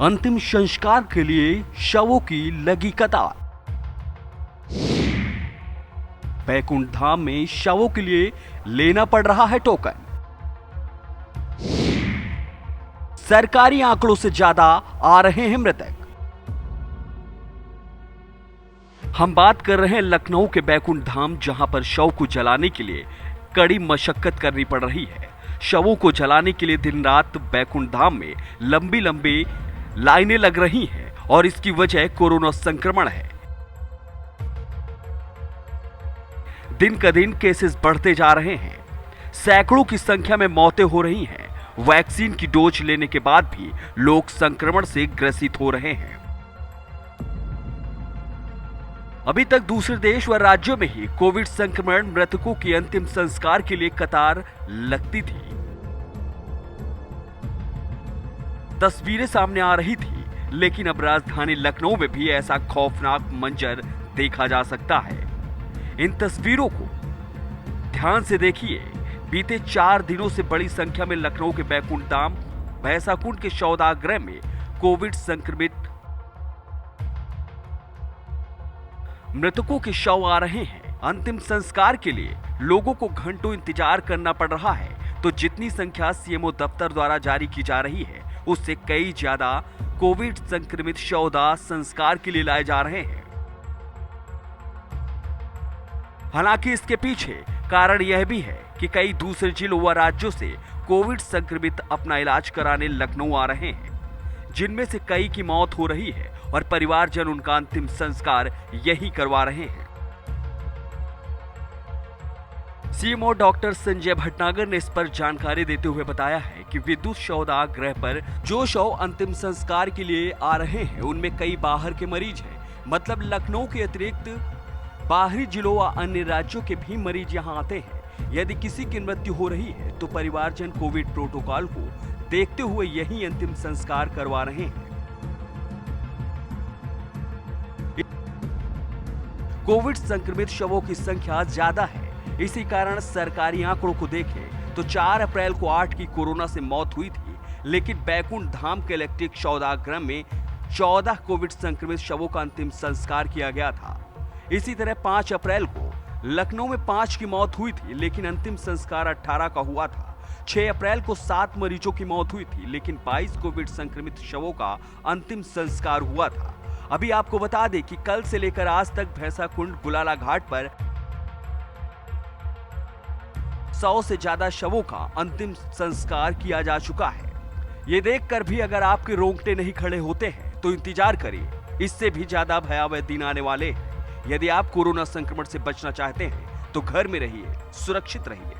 अंतिम संस्कार के लिए शवों की लगी कतार। बैकुंठ धाम में शवों के लिए लेना पड़ रहा है टोकन। सरकारी आंकड़ों से ज्यादा आ रहे हैं मृतक। हम बात कर रहे हैं लखनऊ के बैकुंठ धाम, जहां पर शव को जलाने के लिए कड़ी मशक्कत करनी पड़ रही है। शवों को जलाने के लिए दिन रात बैकुंठ धाम में लंबी लंबी लाइनें लग रही हैं और इसकी वजह कोरोना संक्रमण है। दिन का दिन केसेस बढ़ते जा रहे हैं। सैकड़ों की संख्या में मौतें हो रही हैं। वैक्सीन की डोज लेने के बाद भी लोग संक्रमण से ग्रसित हो रहे हैं। अभी तक दूसरे देश व राज्यों में ही कोविड संक्रमण मृतकों के अंतिम संस्कार के लिए कतार लगती थी। तस्वीरें सामने आ रही थी, लेकिन अब राजधानी लखनऊ में भी ऐसा खौफनाक मंजर देखा जा सकता है। इन तस्वीरों को ध्यान से देखिए। बीते 4 दिनों से बड़ी संख्या में लखनऊ के बैकुंठ धाम भैंसाकुंड के सौदागृह में कोविड संक्रमित मृतकों के शव आ रहे हैं। अंतिम संस्कार के लिए लोगों को घंटों इंतजार करना पड़ रहा है, तो जितनी संख्या सीएमओ दफ्तर द्वारा जारी की जा रही है, उससे कई ज्यादा कोविड संक्रमित शवदाह संस्कार के लिए लाए जा रहे हैं। हालांकि इसके पीछे कारण यह भी है कि कई दूसरे जिलों व राज्यों से कोविड संक्रमित अपना इलाज कराने लखनऊ आ रहे हैं, जिनमें से कई की मौत हो रही है और परिवारजन उनका अंतिम संस्कार यही करवा रहे हैं। सीएमओ डॉक्टर संजय भटनागर ने इस पर जानकारी देते हुए बताया है कि विद्युत शवदाह गृह पर जो शव अंतिम संस्कार के लिए आ रहे हैं, उनमें कई बाहर के मरीज हैं। मतलब लखनऊ के अतिरिक्त बाहरी जिलों व अन्य राज्यों के भी मरीज यहां आते हैं। यदि किसी की मृत्यु हो रही है तो परिवारजन कोविड प्रोटोकॉल को देखते हुए यही अंतिम संस्कार करवा रहे हैं। कोविड संक्रमित शवों की संख्या ज्यादा है। इसी कारण सरकारी आंकड़ों को देखें तो 4 अप्रैल को 8 की कोरोना से मौत हुई थी, लेकिन बैकुंठ धाम के इलेक्ट्रिक सौदागृह में 14 कोविड संक्रमित शवों का अंतिम संस्कार किया गया था। इसी तरह 5 अप्रैल को लखनऊ में 5 की मौत हुई थी, लेकिन अंतिम संस्कार 18 का हुआ था। 6 अप्रैल को 7 मरीजों की मौत हुई थी, लेकिन 22 कोविड संक्रमित शवों का अंतिम संस्कार हुआ था। अभी आपको बता दें कि कल से लेकर आज तक भैंसाकुंड गुलाला घाट पर 100 से ज्यादा शवों का अंतिम संस्कार किया जा चुका है। ये देखकर भी अगर आपके रोंगटे नहीं खड़े होते हैं तो इंतजार करिए, इससे भी ज्यादा भयावह दिन आने वाले हैं। यदि आप कोरोना संक्रमण से बचना चाहते हैं तो घर में रहिए, सुरक्षित रहिए।